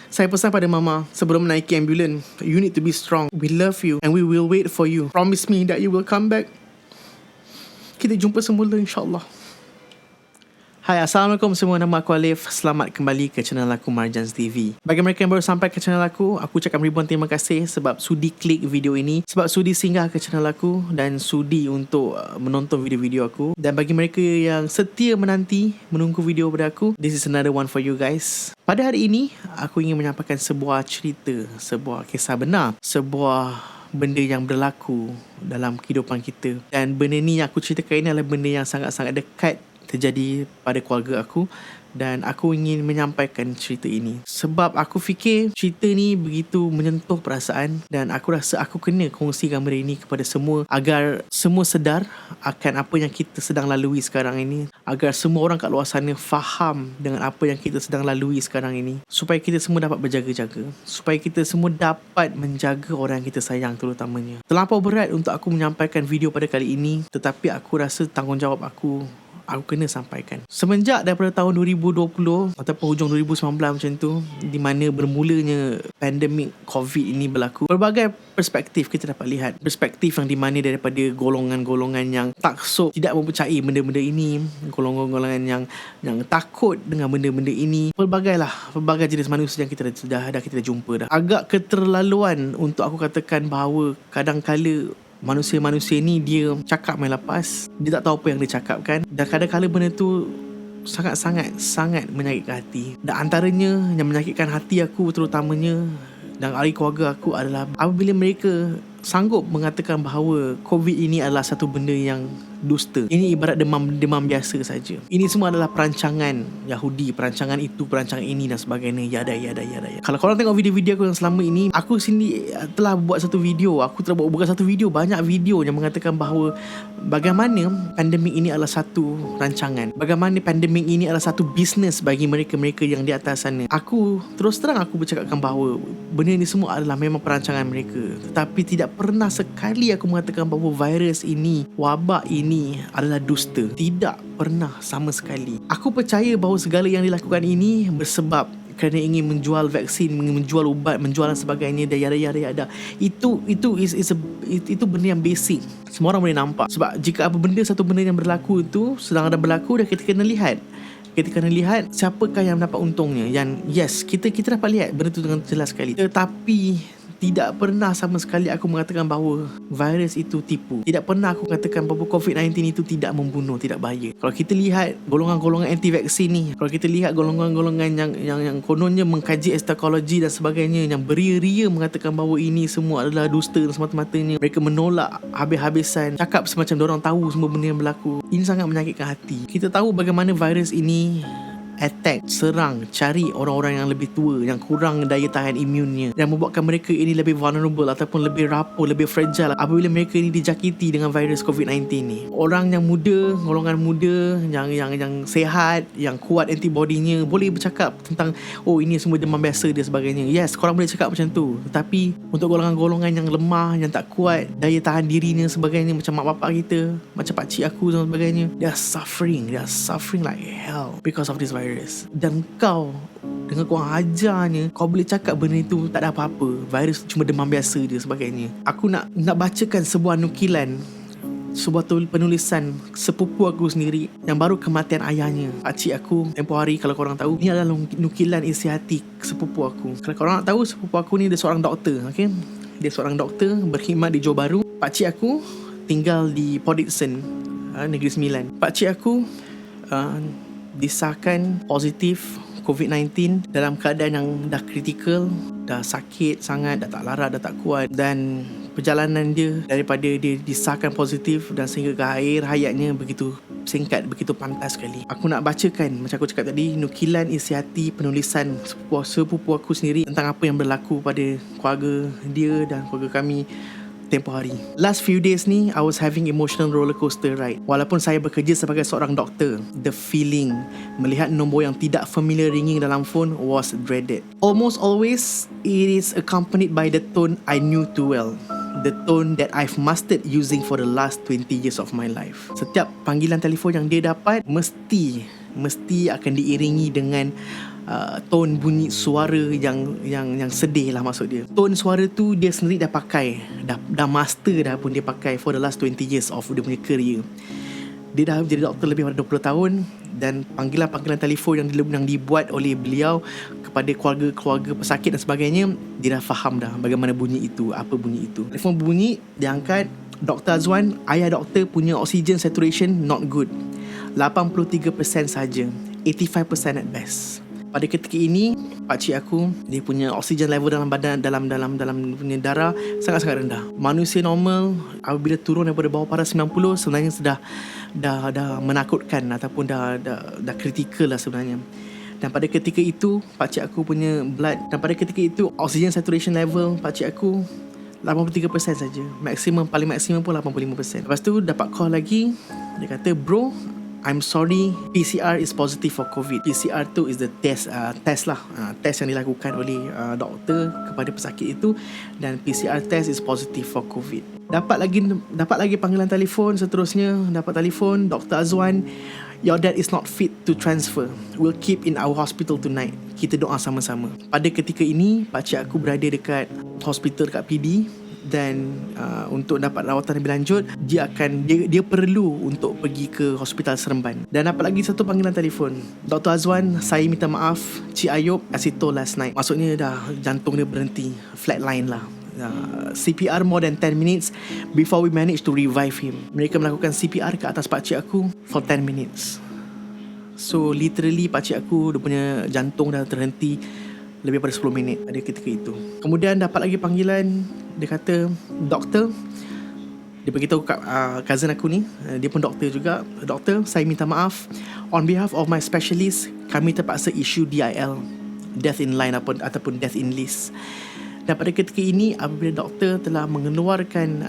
Saya pesan pada mama sebelum menaiki ambulans, you need to be strong. We love you and we will wait for you. Promise me that you will come back. Kita jumpa semula insyaAllah. Hai, Assalamualaikum semua. Nama aku Alif. Selamat kembali ke channel aku Marjans TV. Bagi mereka yang baru sampai ke channel aku ucapkan ribuan terima kasih sebab sudi klik video ini, sebab sudi singgah ke channel aku dan sudi untuk menonton video-video aku. Dan bagi mereka yang setia menanti menunggu video pada aku, this is another one for you guys. Pada hari ini, aku ingin menyampaikan sebuah cerita, sebuah kisah benar, sebuah benda yang berlaku dalam kehidupan kita. Dan benda ni yang aku ceritakan ini adalah benda yang sangat-sangat dekat terjadi pada keluarga aku, dan aku ingin menyampaikan cerita ini sebab aku fikir cerita ni begitu menyentuh perasaan, dan aku rasa aku kena kongsikan benda ini kepada semua agar semua sedar akan apa yang kita sedang lalui sekarang ini, agar semua orang kat luar sana faham dengan apa yang kita sedang lalui sekarang ini, supaya kita semua dapat berjaga-jaga, supaya kita semua dapat menjaga orang yang kita sayang terutamanya. Terlampau berat untuk aku menyampaikan video pada kali ini, tetapi aku rasa tanggungjawab aku kena sampaikan. Semenjak daripada tahun 2020 ataupun hujung 2019 macam tu, di mana bermulanya pandemik COVID ini berlaku, berbagai perspektif kita dapat lihat. Perspektif yang di mana daripada golongan-golongan yang taksub, tidak mempercayai benda-benda ini, golongan-golongan yang takut dengan benda-benda ini, pelbagai jenis manusia yang kita kita jumpa dah. Agak keterlaluan untuk aku katakan bahawa kadang-kala manusia-manusia ni dia cakap main lepas, dia tak tahu apa yang dia cakapkan, dan kadang-kadang benda tu sangat menyakitkan hati. Dan antaranya yang menyakitkan hati aku terutamanya dan ahli keluarga aku adalah apabila mereka sanggup mengatakan bahawa COVID ini adalah satu benda yang dusta. Ini ibarat demam biasa saja. Ini semua adalah perancangan Yahudi, perancangan itu, perancangan ini dan sebagainya. Yada. Kalau korang tengok video-video aku yang selama ini, aku sini telah buat satu video. Aku telah buat satu video, banyak video yang mengatakan bahawa bagaimana pandemik ini adalah satu rancangan, bagaimana pandemik ini adalah satu bisnes bagi mereka-mereka yang di atas sana. Aku terus terang aku bercakapkan bahawa benda ini semua adalah memang perancangan mereka, tetapi tidak pernah sekali aku mengatakan bahawa virus ini, wabak ini adalah dusta. Tidak pernah sama sekali. Aku percaya bahawa segala yang dilakukan ini bersebab kerana ingin menjual vaksin, ingin menjual ubat, menjual dan sebagainya, dan yada. Itu benda yang basic. Semua orang boleh nampak. Sebab jika satu benda yang berlaku itu sedang ada berlaku, dan kita kena lihat. Kita kena lihat siapakah yang mendapat untungnya. Yang yes, kita dapat lihat benda itu dengan jelas sekali. Tetapi tidak pernah sama sekali aku mengatakan bahawa virus itu tipu. Tidak pernah aku katakan bahawa COVID-19 itu tidak membunuh, tidak bahaya. Kalau kita lihat golongan-golongan anti-vaksin ni, kalau kita lihat golongan-golongan yang kononnya mengkaji epidemiologi dan sebagainya, yang beria-ria mengatakan bahawa ini semua adalah dusta dan semata-matanya, mereka menolak habis-habisan, cakap semacam diorang tahu semua benda yang berlaku. Ini sangat menyakitkan hati. Kita tahu bagaimana virus ini attack, serang, cari orang-orang yang lebih tua, yang kurang daya tahan imunnya, dan membuatkan mereka ini lebih vulnerable ataupun lebih rapuh, lebih fragile apabila mereka ini dijakiti dengan virus COVID-19 ni. Orang yang muda, golongan muda yang sehat, yang kuat antibodinya, boleh bercakap tentang ini semua demam biasa dan sebagainya. Yes, korang boleh cakap macam tu. Tetapi untuk golongan-golongan yang lemah, yang tak kuat daya tahan dirinya sebagainya, macam mak bapak kita, macam pakcik aku dan sebagainya, they are suffering like hell because of this virus. Dan kau dengan kurang ajarnya, kau boleh cakap benda itu tak ada apa-apa, virus cuma demam biasa dia sebagainya. Aku nak bacakan sebuah nukilan, sebuah penulisan sepupu aku sendiri yang baru kematian ayahnya, pakcik aku, tempoh hari. Kalau korang tahu, ini adalah nukilan isi hati sepupu aku. Kalau korang nak tahu, sepupu aku ni dia seorang doktor, okay? Dia seorang doktor berkhidmat di Johor Bahru. Pakcik aku tinggal di Port Dickson, Negeri Sembilan. Pakcik aku disahkan positif COVID-19 dalam keadaan yang dah kritikal, dah sakit sangat, dah tak larat, dah tak kuat. Dan perjalanan dia daripada dia disahkan positif dan sehingga ke akhir hayatnya begitu singkat, begitu pantas sekali. Aku nak bacakan, macam aku cakap tadi, nukilan isi hati penulisan sepupu aku sendiri tentang apa yang berlaku pada keluarga dia dan keluarga kami tempoh hari. Last few days ni, I was having emotional roller coaster ride. Walaupun saya bekerja sebagai seorang doktor, the feeling melihat nombor yang tidak familiar ringing dalam phone was dreaded. Almost always, it is accompanied by the tone I knew too well. The tone that I've mastered using for the last 20 years of my life. Setiap panggilan telefon yang dia dapat mesti akan diiringi dengan tone bunyi suara yang sedih lah maksud dia. Tone suara tu dia sendiri dah pakai, dah master dah pun dia pakai for the last 20 years of dia punya career. Dia dah jadi doktor lebih daripada 20 tahun, dan panggilan-panggilan telefon yang dibuat oleh beliau kepada keluarga pesakit dan sebagainya, dia dah faham dah bagaimana bunyi itu, apa bunyi itu. Telefon bunyi, dia angkat. Dr. Azwan, ayah doktor punya oxygen saturation not good, 83% saja, 85% at best. Pada ketika ini, pakcik aku, dia punya oksigen level dalam badan, dalam punya darah sangat-sangat rendah. Manusia normal apabila turun daripada bawah paras 90 sebenarnya sudah dah menakutkan ataupun dah kritikal lah sebenarnya. Dan pada ketika itu, pakcik aku punya blood, dan pada ketika itu oksigen saturation level pakcik aku 83% saja. Paling maksimum pun 85%. Lepas tu dapat call lagi. Dia kata, bro, I'm sorry, PCR is positive for COVID. PCR tu is the test lah, test yang dilakukan oleh doktor kepada pesakit itu, dan PCR test is positive for COVID. Dapat lagi panggilan telefon seterusnya. Dapat telefon, Dr. Azwan, your dad is not fit to transfer. We'll keep in our hospital tonight. Kita doa sama-sama. Pada ketika ini, pakcik aku berada dekat hospital dekat PD, dan untuk dapat rawatan lebih lanjut, dia perlu untuk pergi ke hospital Seremban. Dan dapat lagi satu panggilan telefon, Dr. Azwan, saya minta maaf, Cik Ayub asitol last night. Maksudnya dah jantung dia berhenti, flatline lah. CPR more than 10 minutes before we manage to revive him. Mereka melakukan CPR ke atas pakcik aku for 10 minutes. So literally pakcik aku, dia punya jantung dah terhenti lebih daripada 10 minit pada ketika itu. Kemudian dapat lagi panggilan. Dia kata, doktor, dia beritahu cousin aku ni, dia pun doktor juga. Doktor, saya minta maaf, on behalf of my specialist, kami terpaksa issue DIL, death in line ataupun death in list. Dan pada ketika ini, apabila doktor telah mengeluarkan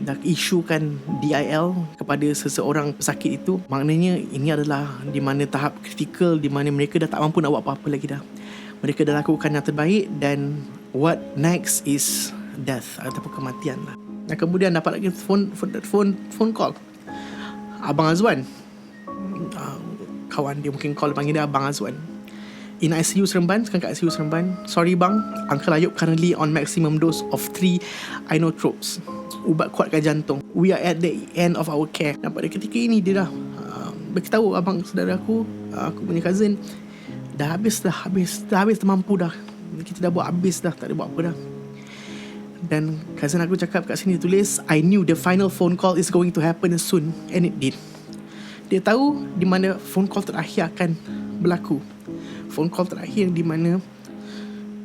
dah isukan DIL kepada seseorang pesakit itu, maknanya ini adalah di mana tahap kritikal, di mana mereka dah tak mampu nak buat apa-apa lagi dah. Mereka dah lakukan yang terbaik, dan what next is death ataupun kematian lah. Dan kemudian dapat lagi phone call Abang Azwan, kawan dia mungkin call, panggil dia Abang Azwan, in ICU Seremban, sekarang kat ICU Seremban. Sorry bang, Uncle Ayub currently on maximum dose of 3 inotropes, ubat kuatkan jantung. We are at the end of our care. Dan pada ketika ini dia dah beritahu abang saudara aku punya cousin, dah habis termampu dah. Kita dah buat habis dah, tak ada buat apa dah. Dan cousin aku cakap kat sini tulis, I knew the final phone call is going to happen soon, and it did. Dia tahu di mana phone call terakhir akan berlaku. Phone call terakhir di mana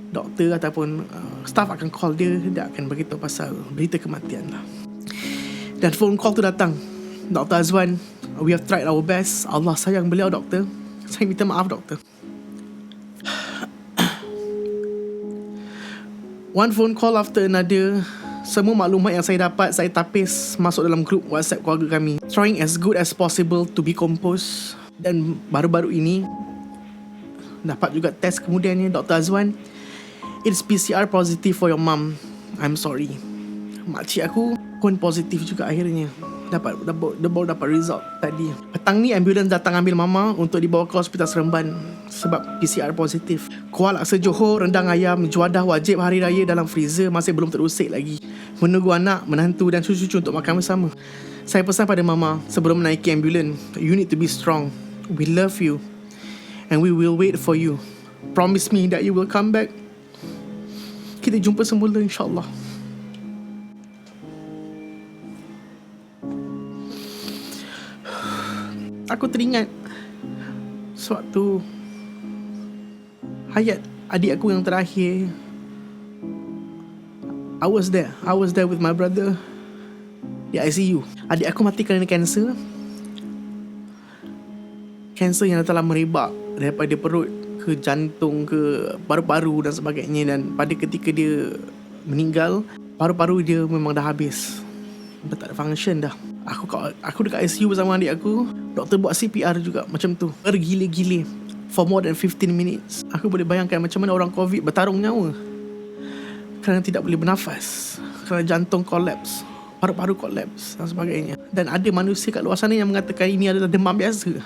doktor ataupun staff akan call dia akan beritahu pasal berita kematian lah. Dan phone call tu datang, Dr. Azwan, we have tried our best. Allah sayang beliau doktor. Saya minta maaf doktor. One phone call after another. Semua maklumat yang saya dapat, saya tapis masuk dalam grup WhatsApp keluarga kami, trying as good as possible to be composed. Dan baru-baru ini dapat juga test kemudiannya, Dr. Azwan, it's PCR positive for your mum. I'm sorry. Makcik aku pun positif juga akhirnya. Dia baru dapat result tadi. Petang ni ambulans datang ambil mama untuk dibawa ke hospital Seremban sebab PCR positif. Kuah laksa Johor, rendang ayam, juadah wajib hari raya dalam freezer masih belum terusik lagi. Menunggu anak, menantu dan cucu-cucu untuk makan bersama. Saya pesan pada mama sebelum menaiki ambulans, you need to be strong. We love you and we will wait for you. Promise me that you will come back. Kita jumpa semula insyaAllah. Aku teringat sewaktu hayat adik aku yang terakhir. I was there with my brother di ICU. Adik aku mati kerana kanser yang telah merebak daripada perut ke jantung ke paru-paru dan sebagainya. Dan pada ketika dia meninggal, paru-paru dia memang dah habis, dah tak ada function dah. Aku dekat ICU bersama adik aku. Doktor buat CPR juga macam tu, bergila-gila for more than 15 minutes. Aku boleh bayangkan macam mana orang COVID bertarung nyawa kerana tidak boleh bernafas, kerana jantung collapse, paru-paru collapse dan sebagainya. Dan ada manusia kat luar sana yang mengatakan ini adalah demam biasa.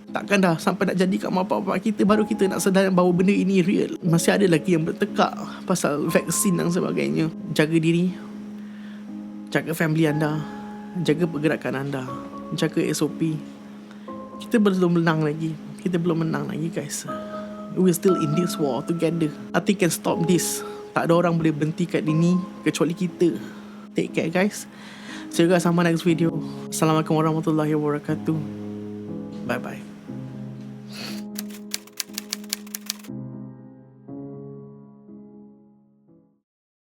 Takkan dah sampai nak jadi kat mak bapak kita baru kita nak sedar bahawa benda ini real. Masih ada lagi yang bertekak pasal vaksin dan sebagainya. Jaga diri, jaga family anda, jaga pergerakan anda, jaga SOP. Kita belum menang lagi. Kita belum menang lagi guys. We're still in this war together. Nothing can stop this. Tak ada orang boleh berhenti kat ini kecuali kita. Take care guys. See you guys on my next video. Assalamualaikum warahmatullahi wabarakatuh. Bye bye.